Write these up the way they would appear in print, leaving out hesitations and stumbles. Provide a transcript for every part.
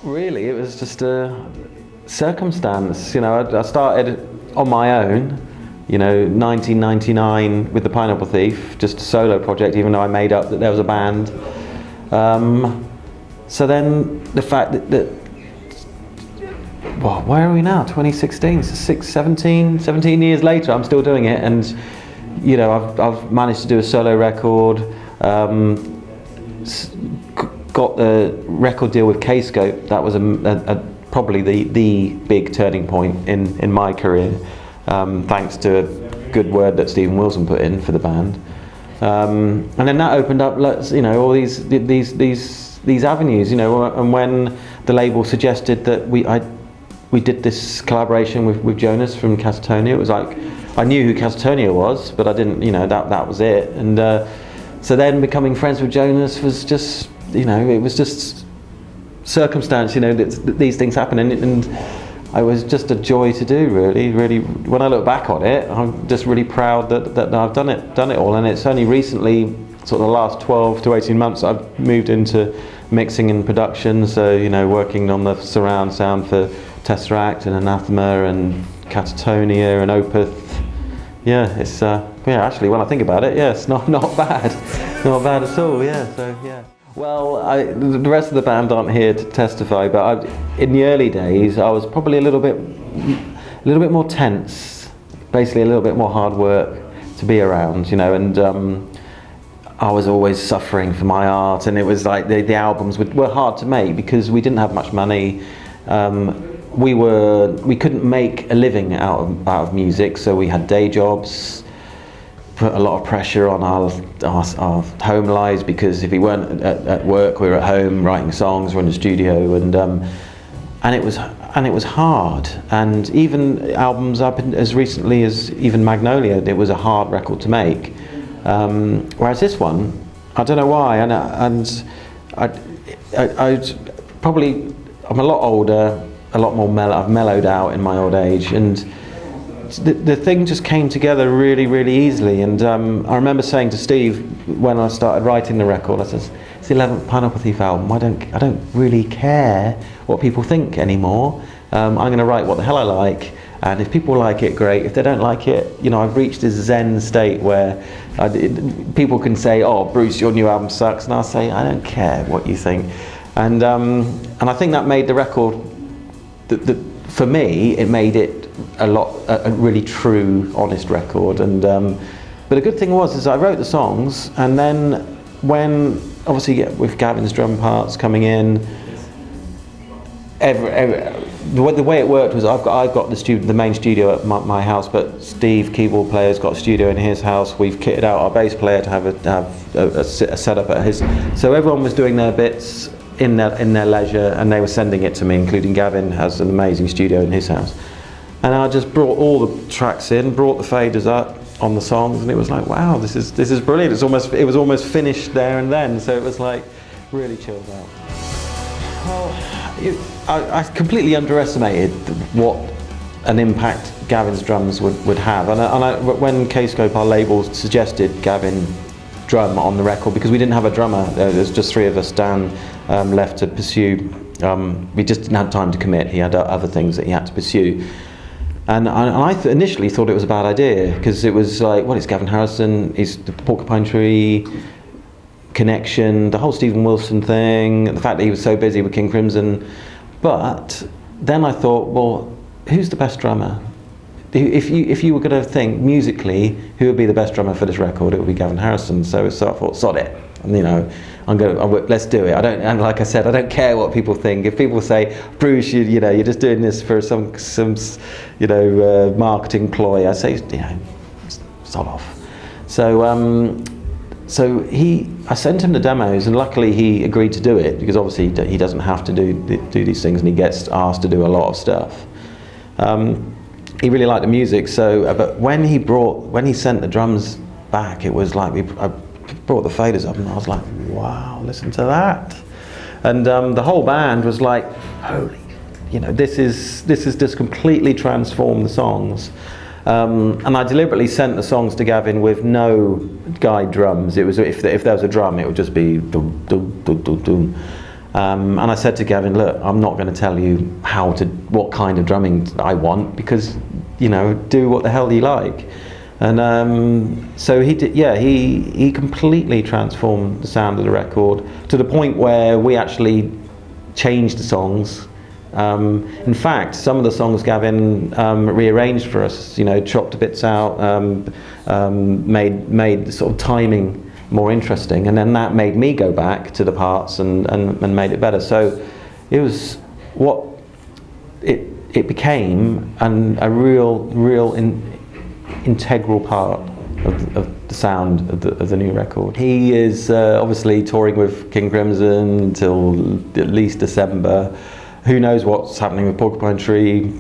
really, it was just a circumstance. You know, I started on my own, 1999 with the Pineapple Thief, just a solo project, even though I made up that there was a band. So then the fact that well, where are we now? 2016, so 17 years later, I'm still doing it, and I've managed to do a solo record. Got the record deal with K-Scope. That was probably the big turning point in my career, thanks to a good word that Stephen Wilson put in for the band, and then that opened up, all these avenues, and when the label suggested that we did this collaboration with Jonas from Catatonia, it was like, I knew who Catatonia was, but I didn't, that was it. And so then becoming friends with Jonas was just, it was just circumstance, that these things happen, and it was just a joy to do, really. When I look back on it, I'm just really proud that I've done it all. And it's only recently, sort of the last 12 to 18 months, I've moved into mixing and production, so working on the surround sound for Tesseract and Anathema and Catatonia and Opeth. Yeah, it's actually, when I think about it, it's not bad, not bad at all. Well, the rest of the band aren't here to testify, but in the early days, I was probably a little bit more tense, basically a little bit more hard work to be around, and I was always suffering for my art, and it was like the albums were hard to make because we didn't have much money. We couldn't make a living out of music, so we had day jobs. Put a lot of pressure on our home lives, because if we weren't at work, we were at home writing songs or in the studio, and it was hard. And even albums up as recently as even Magnolia, it was a hard record to make. Whereas this one, I don't know why, and I'm a lot older, a lot more I've mellowed out in my old age, and the thing just came together really, really easily. And I remember saying to Steve when I started writing the record, I said, it's the 11th Pineapple Thief album. I don't really care what people think anymore. I'm going to write what the hell I like, and if people like it, great. If they don't like it, I've reached this zen state where people can say, "Oh, Bruce, your new album sucks," and I'll say, "I don't care what you think." And I think that made the record. For me, it made it a really true, honest record. And but the good thing was I wrote the songs, and then when obviously with Gavin's drum parts coming in, the way it worked was I've got the main studio at my house, but Steve, keyboard player's got a studio in his house. We've kitted out our bass player to have a setup at his. So everyone was doing their bits in their leisure, and they were sending it to me, including Gavin has an amazing studio in his house. And I just brought all the tracks in, brought the faders up on the songs, and it was like, wow, this is brilliant. It was almost finished there and then, so it was like really chilled out. Well, I completely underestimated what an impact Gavin's drums would have, and when K-Scope, our label, suggested Gavin drum on the record, because we didn't have a drummer, there's just three of us. Dan left to pursue, we just didn't have time to commit. He had other things that he had to pursue, and I initially thought it was a bad idea, because it was like, well, it's Gavin Harrison, he's the Porcupine Tree connection, the whole Stephen Wilson thing, the fact that he was so busy with King Crimson. But then I thought, well, who's the best drummer? If you were going to think musically, who would be the best drummer for this record? It would be Gavin Harrison. So I thought, sod it, and let's do it. And like I said, I don't care what people think. If people say, Bruce, you're just doing this for some marketing ploy, I say, sod off. So I sent him the demos, and luckily he agreed to do it, because obviously he doesn't have to do these things, and he gets asked to do a lot of stuff. He really liked the music, but when he sent the drums back, it was like I brought the faders up, and I was like, wow, listen to that. And the whole band was like, holy, this is just completely transformed the songs. And I deliberately sent the songs to Gavin with no guide drums. It was if there was a drum, it would just be dum dum dum dum dum. And I said to Gavin, look, I'm not going to tell you what kind of drumming I want, because, do what the hell you like. And so he did. Yeah, he completely transformed the sound of the record to the point where we actually changed the songs. In fact, some of the songs Gavin rearranged for us. Chopped bits out, made the sort of timing more interesting, and then that made me go back to the parts and made it better. So it was what it became, and a real integral part of the sound of the new record. He is obviously touring with King Crimson until at least December. Who knows what's happening with Porcupine Tree?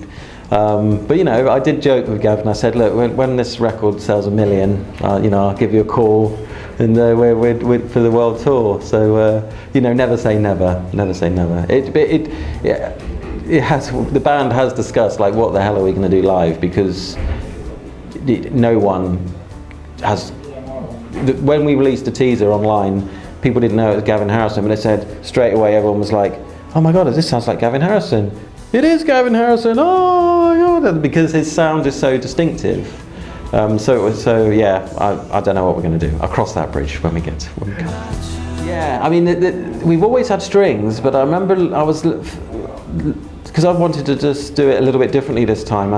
But I did joke with Gavin. I said, look, when this record sells 1 million, I'll give you a call, and we're for the world tour. So never say never. Never say never. It has. The band has discussed, like, what the hell are we going to do live, because no one has. When we released the teaser online, people didn't know it was Gavin Harrison, but they said straight away, everyone was like, oh my god, this sounds like Gavin Harrison. It is Gavin Harrison, oh my god, because his sound is so distinctive. I don't know what we're going to do. I'll cross that bridge when we come. Yeah, I mean, we've always had strings, but I remember because I wanted to just do it a little bit differently this time.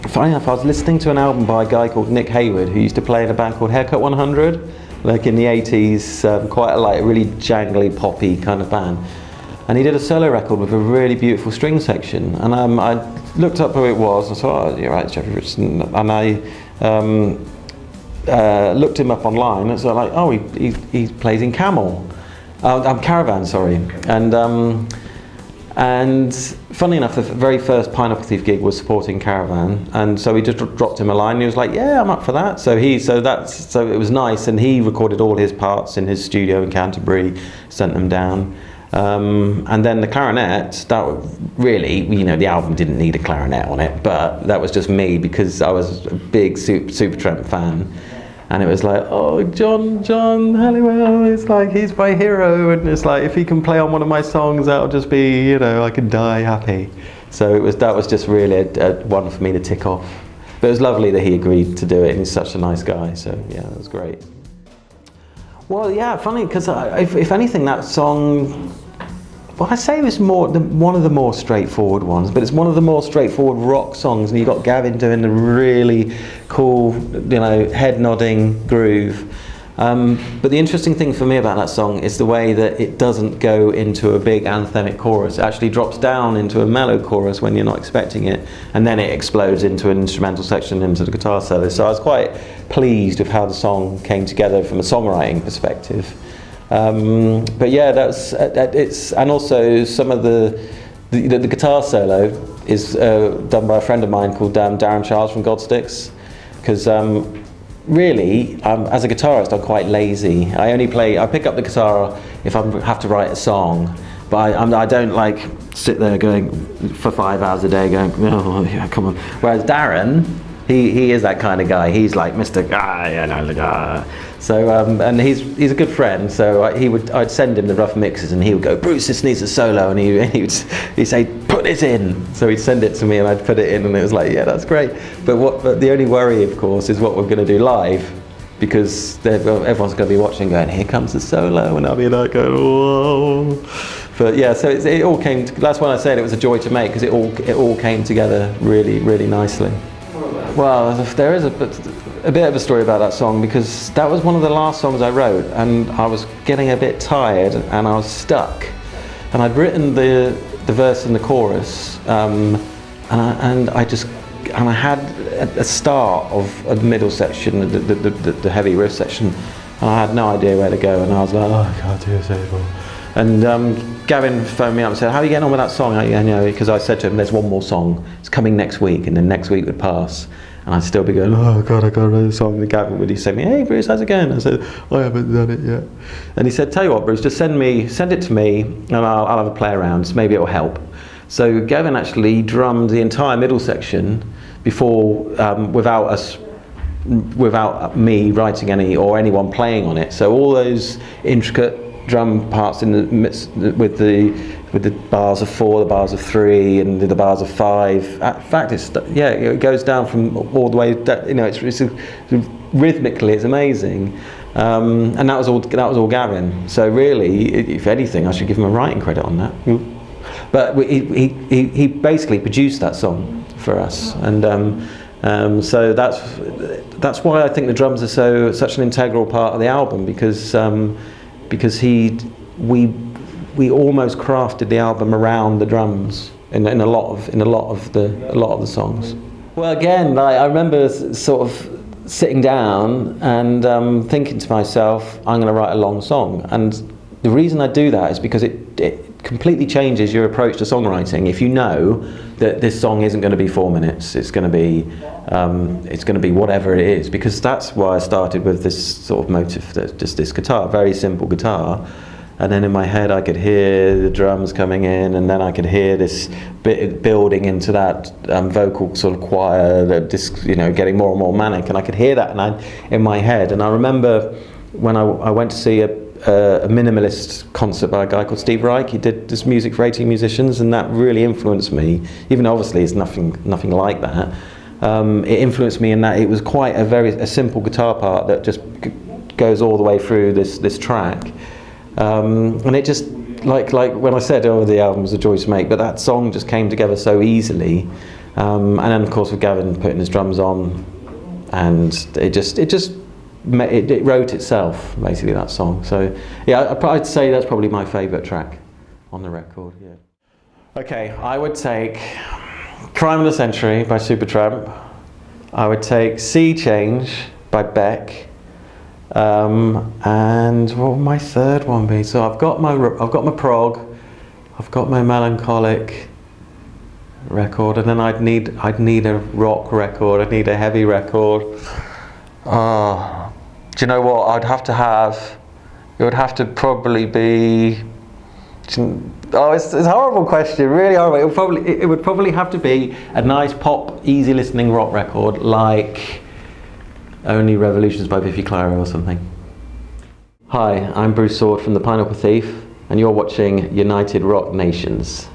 Funny enough, I was listening to an album by a guy called Nick Hayward, who used to play in a band called Haircut 100, like in the 80s, quite a really jangly, poppy kind of band. And he did a solo record with a really beautiful string section. And I looked up who it was, and I thought, oh, you're right, it's Jeffrey Richardson. And I looked him up online, and so like, oh, he plays in Caravan, sorry. And funny enough, the very first Pineapple Thief gig was supporting Caravan, and so we just dropped him a line. And he was like, "Yeah, I'm up for that." So it was nice, and he recorded all his parts in his studio in Canterbury, sent them down, and then the clarinet. That really, the album didn't need a clarinet on it, but that was just me because I was a big Supertramp fan. And it was like, oh, John Halliwell, it's like, he's my hero, and it's like, if he can play on one of my songs, that'll just be, I can die happy. So that was just really a one for me to tick off. But it was lovely that he agreed to do it, and he's such a nice guy, so yeah, it was great. Well, yeah, funny, because if anything, that song, well, I say it was one of the more straightforward ones, but it's one of the more straightforward rock songs, and you got Gavin doing the really cool, head nodding groove. But the interesting thing for me about that song is the way that it doesn't go into a big anthemic chorus. It actually drops down into a mellow chorus when you're not expecting it, and then it explodes into an instrumental section, into the guitar solo. So I was quite pleased with how the song came together from a songwriting perspective. But yeah, and also some of the guitar solo is done by a friend of mine called Darren Charles from Godsticks, because really, as a guitarist, I'm quite lazy. I pick up the guitar if I have to write a song, but I don't like sit there going for 5 hours a day going, oh yeah, come on. Whereas Darren, he is that kind of guy. He's like Mr. Guy, So and he's a good friend. So I'd send him the rough mixes, and he would go, Bruce, this needs a solo, and he'd say, put it in. So he'd send it to me, and I'd put it in, and it was like, yeah, that's great. But the only worry, of course, is what we're going to do live, because everyone's going to be watching, going, here comes the solo, and I'll be like, whoa. But yeah, so it all came. That's when I said it was a joy to make, because it all came together really, really nicely. Well, there is a bit of a story about that song, because that was one of the last songs I wrote, and I was getting a bit tired, and I was stuck. And I'd written the verse and the chorus, and I had a start of a middle section, the heavy riff section, and I had no idea where to go, and I was like, oh, I can't do this anymore. And Gavin phoned me up and said, how are you getting on with that song? Because I said to him, there's one more song, it's coming next week, and then next week would pass, and I'd still be going, oh God, I can't write the song. And Gavin would say to me, hey Bruce, how's it going? I said, I haven't done it yet. And he said, tell you what, Bruce, just send it to me, and I'll have a play around, maybe it'll help. So Gavin actually drummed the entire middle section before, without me writing any, or anyone playing on it. So all those intricate drum parts in the midst with the bars of 4, the bars of 3, and the bars of 5. In fact, it goes down from all the way. It's rhythmically, it's amazing. And that was all Gavin. So really, if anything, I should give him a writing credit on that. But he basically produced that song for us, and so that's why I think the drums are such an integral part of the album, because we almost crafted the album around the drums in a lot of the songs. Well, again, I remember sort of sitting down and thinking to myself, I'm going to write a long song. And the reason I do that is because it completely changes your approach to songwriting. If you know that this song isn't going to be 4 minutes, it's going to be whatever it is. Because that's why I started with this sort of motif, just this guitar, very simple guitar. And then in my head I could hear the drums coming in, and then I could hear this bit building into that vocal sort of choir, getting more and more manic, and I could hear that in my head. And I remember when I went to see a minimalist concert by a guy called Steve Reich. He did this music for 18 musicians, and that really influenced me, even though obviously it's nothing like that. It influenced me in that it was quite a simple guitar part that just goes all the way through this track. And it just, like when I said, the album was a joy to make, but that song just came together so easily. And then of course with Gavin putting his drums on, and it wrote itself, basically, that song. So yeah, I'd say that's probably my favourite track on the record. Yeah. Okay, I would take Crime of the Century by Supertramp. I would take Sea Change by Beck. And what would my third one be? So I've got my prog, I've got my melancholic record, and then I'd need a rock record. I'd need a heavy record. Oh, do you know what? It would have to probably be. Oh, it's a horrible question, really horrible. It would probably have to be a nice pop, easy listening rock record like Only Revolutions by Biffy Clyro or something. Hi, I'm Bruce Soord from the Pineapple Thief, and you're watching United Rock Nations.